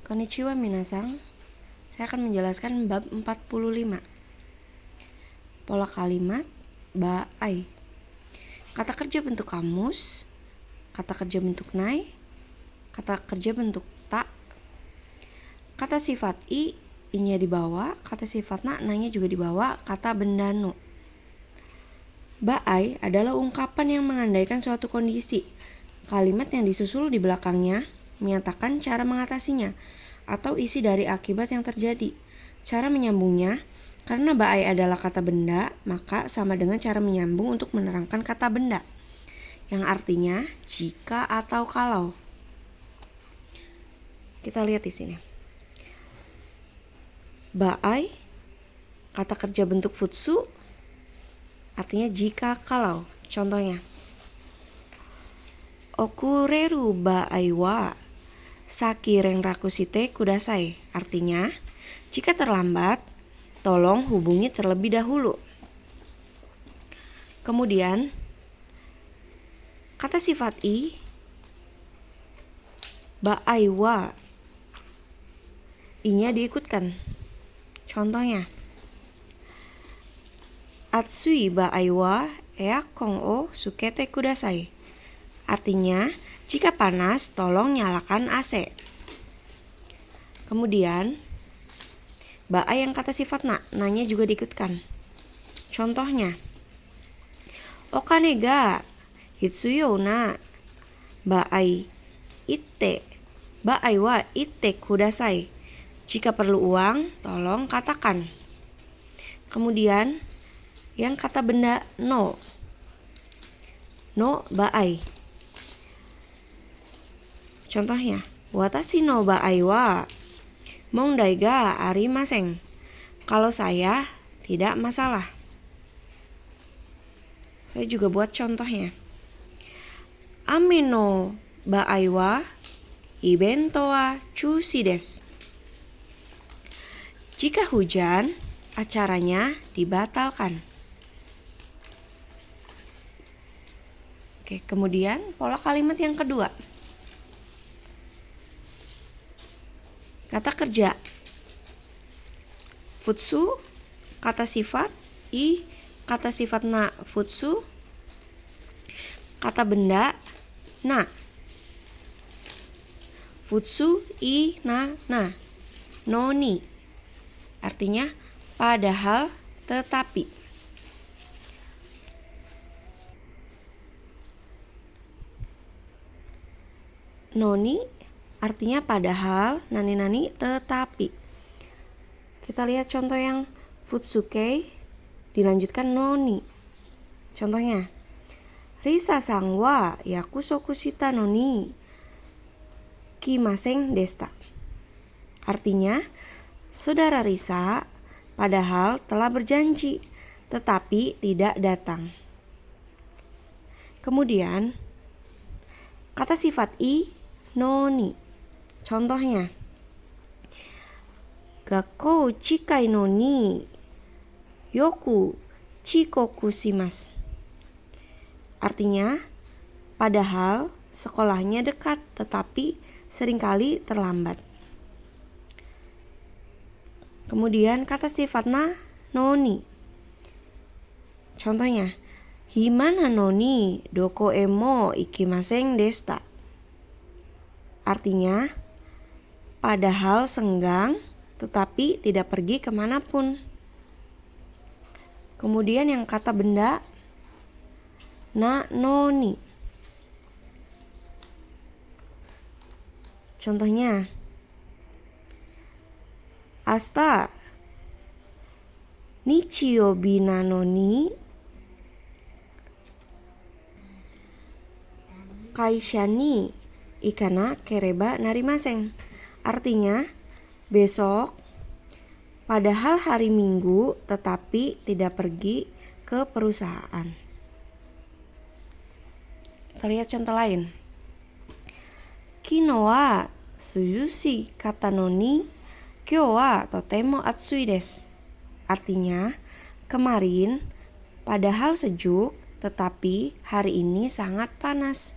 Konnichiwa minasang. Saya akan menjelaskan bab 45. Pola kalimat baai. Kata kerja bentuk kamus, kata kerja bentuk nai, kata kerja bentuk ta. Kata sifat i-nya dibawa, kata sifat na-nya juga dibawa, kata benda no. Baai adalah ungkapan yang mengandaikan suatu kondisi. Kalimat yang disusul di belakangnya menyatakan cara mengatasinya atau isi dari akibat yang terjadi. Cara menyambungnya, karena baai adalah kata benda, maka sama dengan cara menyambung untuk menerangkan kata benda, yang artinya jika atau kalau. Kita lihat di sini. Baai, kata kerja bentuk futsu, artinya jika kalau. Contohnya, okureru baai wa saki renraku shite kudasai. Artinya, jika terlambat, tolong hubungi terlebih dahulu. Kemudian, kata sifat i, baai wa, i-nya diikutkan. Contohnya, atsui baai wa eakon o sukete kudasai. Artinya, jika panas, tolong nyalakan AC. Kemudian, baai yang kata sifat na-nya juga diikutkan. Contohnya, okane ga hitsuyo na baai itte, baai wa itte kudasai. Jika perlu uang, tolong katakan. Kemudian, yang kata benda no baai. Contohnya, watashi no baai wa mondai ga arimasen. Kalau saya tidak masalah. Saya juga buat contohnya. Ame no baai wa ibento wa chushi desu. Jika hujan, acaranya dibatalkan. Oke, kemudian pola kalimat yang kedua. Kata kerja futsu, kata sifat i, kata sifat na futsu, kata benda na. Futsu i na noni. Artinya padahal tetapi. Noni artinya padahal, nani tetapi. Kita lihat contoh yang futsuke dilanjutkan noni. Contohnya, Risa-san wa yakusoku shita noni kimasen deshita. Artinya, saudara Risa padahal telah berjanji tetapi tidak datang. Kemudian, kata sifat i noni. Contohnya, gakkou chikai noni yoku chikoku shimasu. Artinya, padahal sekolahnya dekat tetapi seringkali terlambat. Kemudian kata sifat na noni. Contohnya, himana noni doko emo ikimasen deshita. Artinya, padahal senggang tetapi tidak pergi kemanapun. Kemudian yang kata benda na noni. Contohnya, asta nichiyobi na noni kaisha ni ikana kereba narimasen. Artinya, besok padahal hari Minggu tetapi tidak pergi ke perusahaan. Kita lihat contoh lain. Kino wa suyushi kata noni kyou wa totemo atsui desu. Artinya, kemarin padahal sejuk tetapi hari ini sangat panas.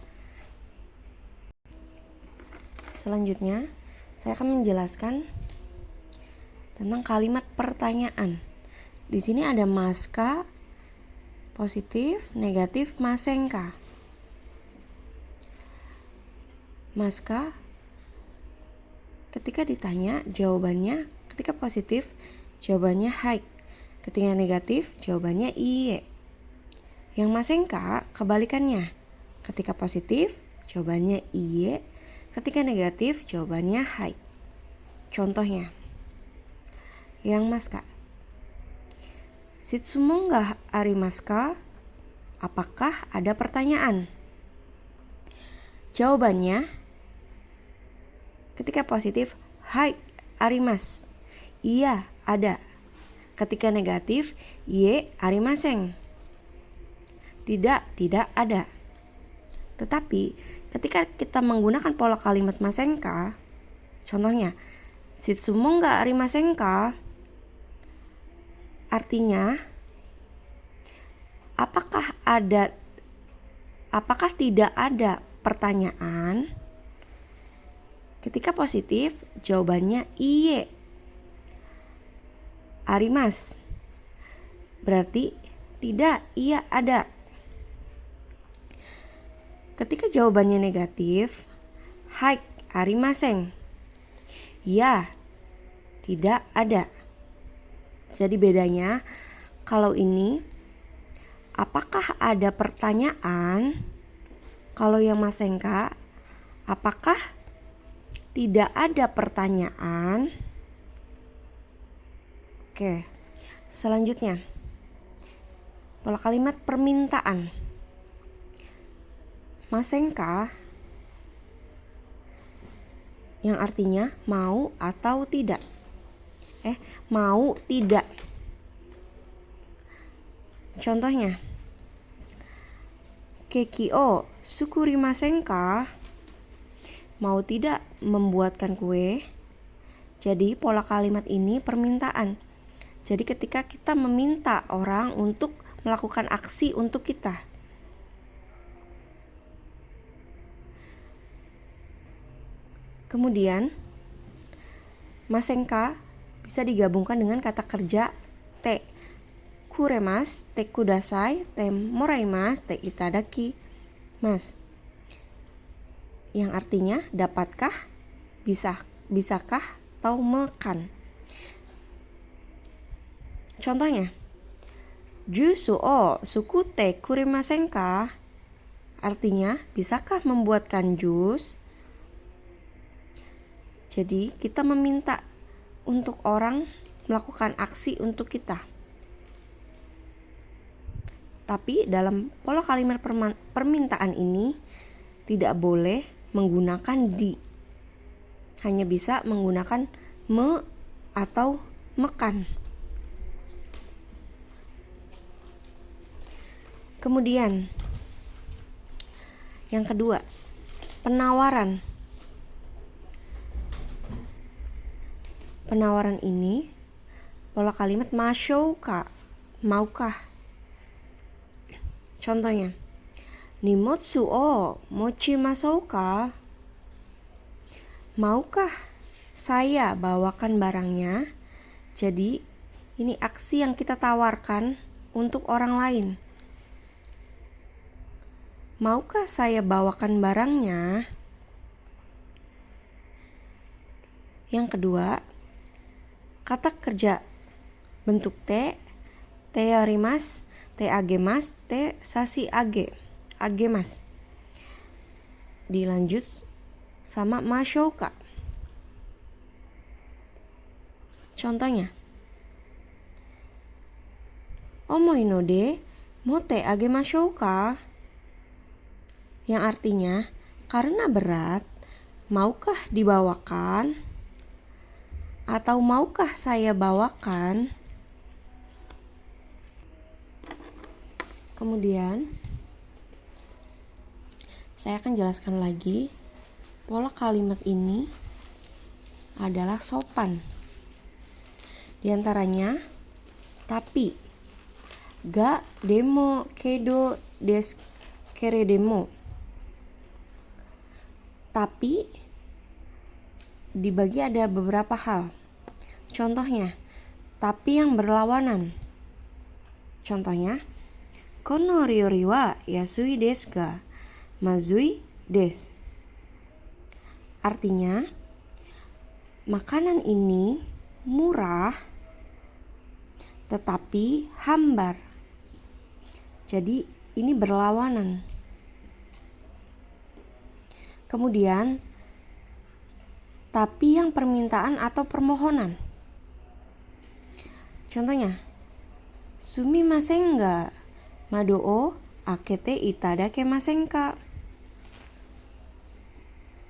Selanjutnya, saya akan menjelaskan tentang kalimat pertanyaan. Di sini ada maska, positif, negatif, masenka. Maska, ketika ditanya jawabannya, ketika positif jawabannya hai, ketika negatif jawabannya iye. Yang masenka kebalikannya, ketika positif jawabannya iye, ketika negatif jawabannya hai. Contohnya, yang maska, Shitsumo ga arimasu ka? Apakah ada pertanyaan? Jawabannya, ketika positif, hai, arimasu. Iya, ada. Ketika negatif, iye, arimasen. Tidak, tidak ada. Tetapi, ketika kita menggunakan pola kalimat masenka, contohnya, Shitsumo ga arimasen ka? Artinya, apakah tidak ada pertanyaan? Ketika positif, jawabannya iye, arimasu. Berarti tidak, iya ada. Ketika jawabannya negatif, hai, arimasen. Ya, tidak ada. Jadi bedanya, kalau ini apakah ada pertanyaan? Kalau yang masenka, apakah tidak ada pertanyaan? Oke, selanjutnya pola kalimat permintaan. Masenka yang artinya mau atau tidak. Mau tidak. Contohnya, keki o sukurimasen ka? Mau tidak membuatkan kue? Jadi pola kalimat ini permintaan. Jadi ketika kita meminta orang untuk melakukan aksi untuk kita. Kemudian, masenka bisa digabungkan dengan kata kerja te kuremasu, te kudasai, te moraimasu, te itadaki mas. Yang artinya dapatkah, bisakah, atau makan. Contohnya, jusu o sukute kurimasen ka? Artinya, bisakah membuatkan jus? Jadi, kita meminta untuk orang melakukan aksi untuk kita. Tapi dalam pola kalimat permintaan ini tidak boleh menggunakan di. Hanya bisa menggunakan me atau mekan. Kemudian yang kedua, penawaran. Penawaran ini pola kalimat mashou ka? Maukah? Contohnya, nimotsu o mochimashou ka? Maukah saya bawakan barangnya? Jadi ini aksi yang kita tawarkan untuk orang lain. Maukah saya bawakan barangnya? Yang kedua, kata kerja bentuk te arimasu, te agemasu, te sashi agemasu. Dilanjut sama mashou ka. Contohnya, omoi no de mote agemashou ka? Yang artinya, karena berat, maukah dibawakan? Atau maukah saya bawakan? Kemudian, saya akan jelaskan lagi pola kalimat ini adalah sopan. Di antaranya, tapi, ga demo kedo desu keredemo. Tapi dibagi ada beberapa hal. Contohnya, tapi yang berlawanan. Contohnya, kono ryori wa yasui desu ga mazui desu. Artinya, makanan ini murah tetapi hambar. Jadi ini berlawanan. Kemudian, tapi yang permintaan atau permohonan. Contohnya, sumimasen ga mado o akete itadakemasen ka.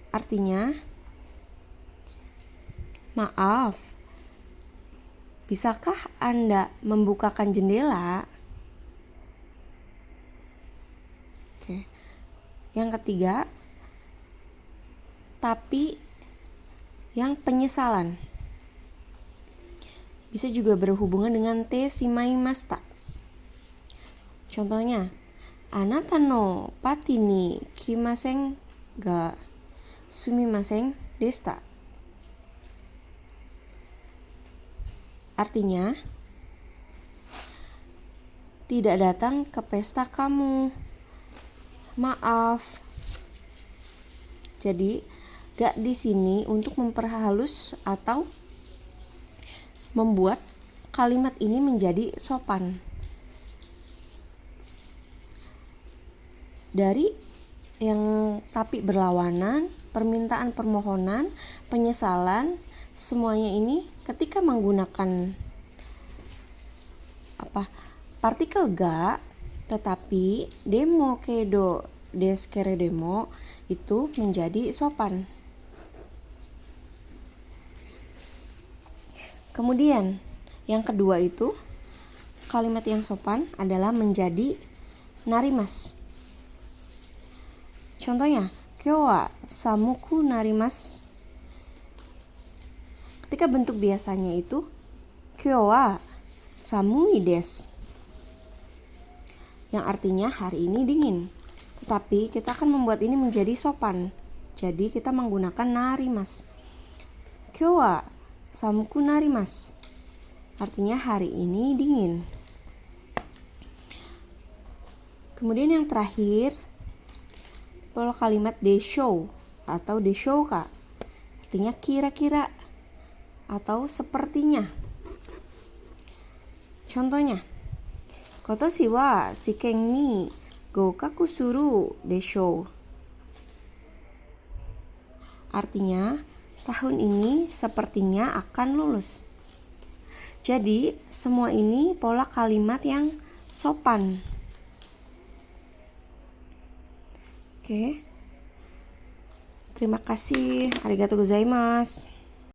Artinya, maaf, bisakah Anda membukakan jendela? Oke. Yang ketiga, tapi yang penyesalan. Bisa juga berhubungan dengan te shimaimashita. Contohnya, anata no pati ni kimasen ga sumimasen deshita. Artinya, tidak datang ke pesta kamu. Maaf. Jadi, gak di sini untuk memperhalus atau membuat kalimat ini menjadi sopan. Dari yang tapi berlawanan, permintaan permohonan, penyesalan, semuanya ini ketika menggunakan partikel ga, tetapi demo kedo deskere demo itu menjadi sopan. Kemudian yang kedua itu, kalimat yang sopan adalah menjadi narimas. Contohnya, kyou wa samuku narimasu. Ketika bentuk biasanya itu, kyou wa samui desu, yang artinya hari ini dingin. Tetapi kita akan membuat ini menjadi sopan. Jadi kita menggunakan narimasu. Kyou wa samuku narimasu, artinya hari ini dingin. Kemudian yang terakhir, pola kalimat deshou atau deshouka, artinya kira-kira atau sepertinya. Contohnya, kotoshi wa shiken ni goukaku suru deshou. Artinya, tahun ini sepertinya akan lulus. Jadi, semua ini pola kalimat yang sopan. Oke. Terima kasih. Arigatou gozaimasu.